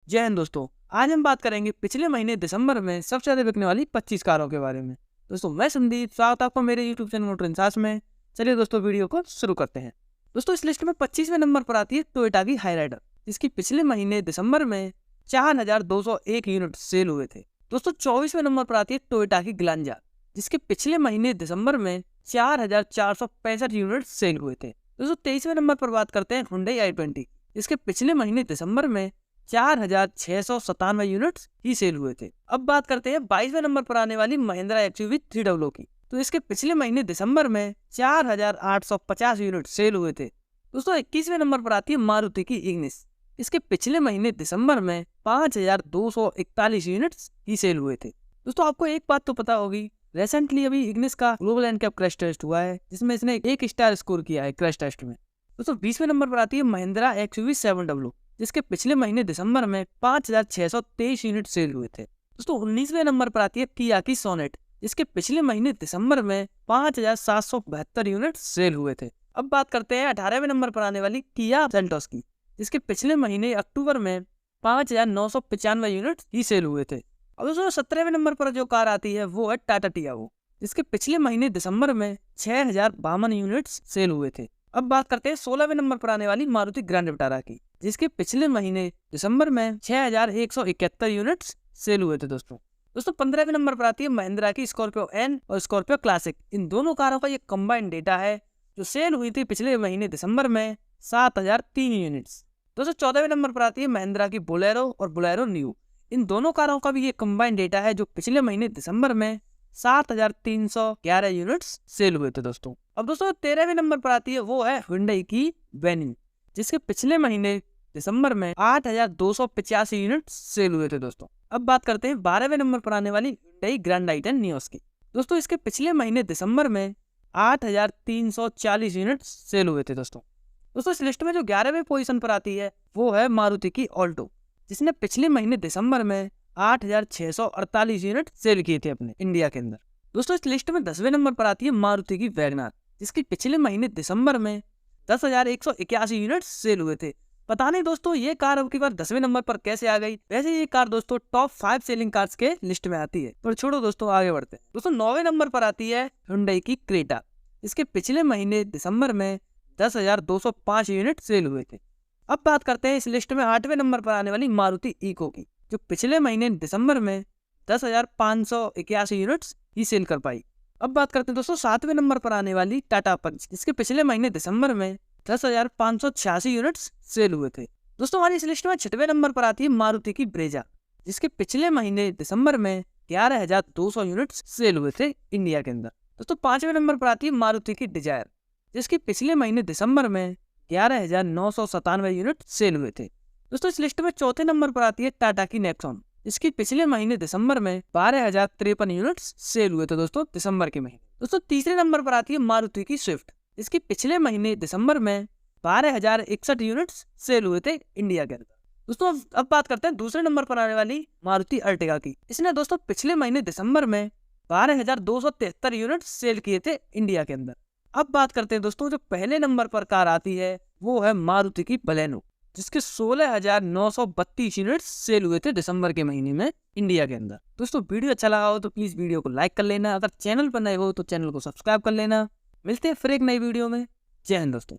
जय हिंद दोस्तों। आज हम बात करेंगे पिछले महीने दिसंबर में सबसे ज्यादा बिकने वाली 25 कारों के बारे में। दोस्तों मैं संदीप, स्वागत आपको मेरे यूट्यूब चैनल मोटर इंसास में। चलिए दोस्तों वीडियो को शुरू करते हैं। दोस्तों इस लिस्ट में 25वें नंबर पर आती है टोयोटा की हाईराइडर, जिसकी पिछले महीने दिसंबर में 4201 यूनिट सेल हुए थे। दोस्तों 24वें नंबर पर आती है टोयोटा की ग्लांजा, जिसके पिछले महीने दिसंबर में 4465 यूनिट सेल हुए थे। दोस्तों 23वें नंबर पर बात करते हैं हुंडई i20, जिसके पिछले महीने दिसंबर में 4697 यूनिट्स ही सेल हुए थे। अब बात करते हैं 22वें नंबर पर आने वाली महिंद्रा एक्सयूवी 300 की, तो इसके पिछले महीने दिसंबर में 4850 यूनिट सेल हुए थे। दोस्तों 21वें नंबर पर आती है मारुति की इग्निस, इसके पिछले महीने दिसंबर में 5241 यूनिट्स ही सेल हुए थे। दोस्तों आपको एक बात तो पता होगी, रिसेंटली अभी इग्निस का ग्लोबल एनकैप क्रैश टेस्ट हुआ है, जिसमें इसने 1 स्टार स्कोर किया है क्रैश टेस्ट में। दोस्तों 20वें नंबर पर आती है महिंद्रा एक्सयूवी 700, जिसके पिछले महीने दिसंबर में 5623 यूनिट सेल हुए थे। दोस्तों 19वें नंबर पर आती है किया की सोनेट, जिसके पिछले महीने दिसंबर में 5772 यूनिट सेल हुए थे। अब बात करते हैं 18वें नंबर पर आने वाली किया सेल्टोस की, जिसके पिछले महीने अक्टूबर में 5995 यूनिट ही सेल हुए थे। अब दोस्तों 17वें नंबर पर जो कार आती है वो है टाटा टियागो, जिसके पिछले महीने दिसंबर में 6052 यूनिट्स सेल हुए थे। अब बात करते हैं 16वें नंबर पर आने वाली मारुति ग्रैंड विटारा की, जिसके पिछले महीने दिसंबर में 6171 यूनिट्स सेल हुए थे। दोस्तों 15वें नंबर पर आती है महिंद्रा की स्कॉर्पियो एन और स्कॉर्पियो क्लासिक। इन दोनों कारों का ये कंबाइंड डेटा है जो सेल हुई थी पिछले महीने दिसंबर में 7003 यूनिट्स। दोस्तों 14वें नंबर पर आती है महिंद्रा की बोलेरो और बोलेरो न्यू। इन दोनों कारों का भी ये कंबाइंड डेटा है जो पिछले महीने दिसंबर में 7311 यूनिट्स सेल हुए थे। दोस्तों अब दोस्तों 13वें नंबर पर आती है वो है हुंडई की वेन्यू, जिसके पिछले महीने दिसंबर में 8285 यूनिट सेल हुए थे। दोस्तों अब बात करते हैं 12वें नंबर पर आने वाली हुंडई ग्रैंड आई10 नियोस की। दोस्तों इसके पिछले महीने दिसंबर में 8340 यूनिट सेल हुए थे। दोस्तों इस लिस्ट में जो 11वें पोजीशन पर आती है वो है मारुति की ऑल्टो, जिसने पिछले महीने दिसंबर में 8648 यूनिट सेल किए थे अपने इंडिया के अंदर। दोस्तों इस लिस्ट में 10वें नंबर पर आती है मारुति की वैगनार, जिसके पिछले महीने दिसंबर में 10,181 यूनिट सेल हुए थे। पता नहीं दोस्तों ये कार अब की बार 10वें नंबर पर कैसे आ गई। वैसे ये कार दोस्तों टॉप 5 सेलिंग कार्स के लिस्ट में आती है, पर छोड़ो दोस्तों आगे बढ़ते हैं। दोस्तों 9वें नंबर पर आती है हुंडई की क्रेटा, इसके पिछले महीने दिसंबर में 10,205 यूनिट सेल हुए थे। अब बात करते हैं इस लिस्ट में 8वें नंबर पर आने वाली मारुति इको की, जो पिछले महीने दिसंबर में 10,581 यूनिट्स ही सेल कर पाई। अब बात करते हैं दोस्तों 7वें नंबर पर आने वाली टाटा पंच, जिसके पिछले महीने दिसंबर में 10,586 यूनिट्स सेल हुए थे। दोस्तों हमारी इस लिस्ट में 6वें नंबर पर आती है मारुति की ब्रेजा, जिसके पिछले महीने दिसंबर में 11,200 यूनिट्स सेल हुए थे इंडिया के अंदर। दोस्तों 5वें नंबर पर आती है मारुति की डिजायर, जिसके पिछले महीने दिसंबर में 11,997 यूनिट सेल हुए थे। दोस्तों इस लिस्ट में 4थे नंबर पर आती है टाटा की नेक्सॉन, इसके पिछले महीने दिसंबर में 12,053 यूनिट्स सेल हुए थे दोस्तों दिसंबर के महीने। दोस्तों 3रे नंबर पर आती है मारुति की स्विफ्ट, इसके पिछले महीने दिसंबर में 12,061 यूनिट्स सेल हुए थे इंडिया के अंदर। दोस्तों अब बात करते हैं दूसरे नंबर पर आने वाली मारुति अर्टिगा की। इसने दोस्तों पिछले महीने दिसंबर में 12,273 यूनिट सेल किए थे इंडिया के अंदर। अब बात करते हैं दोस्तों जो पहले नंबर पर कार आती है वो है मारुति की बलेनो, जिसके 16,932 यूनिट सेल हुए थे दिसंबर के महीने में इंडिया के अंदर। दोस्तों वीडियो अच्छा लगा हो तो प्लीज वीडियो को लाइक कर लेना, अगर चैनल पर नए हो तो चैनल को सब्सक्राइब कर लेना। मिलते हैं फिर एक नई वीडियो में। जय हिंद दोस्तों।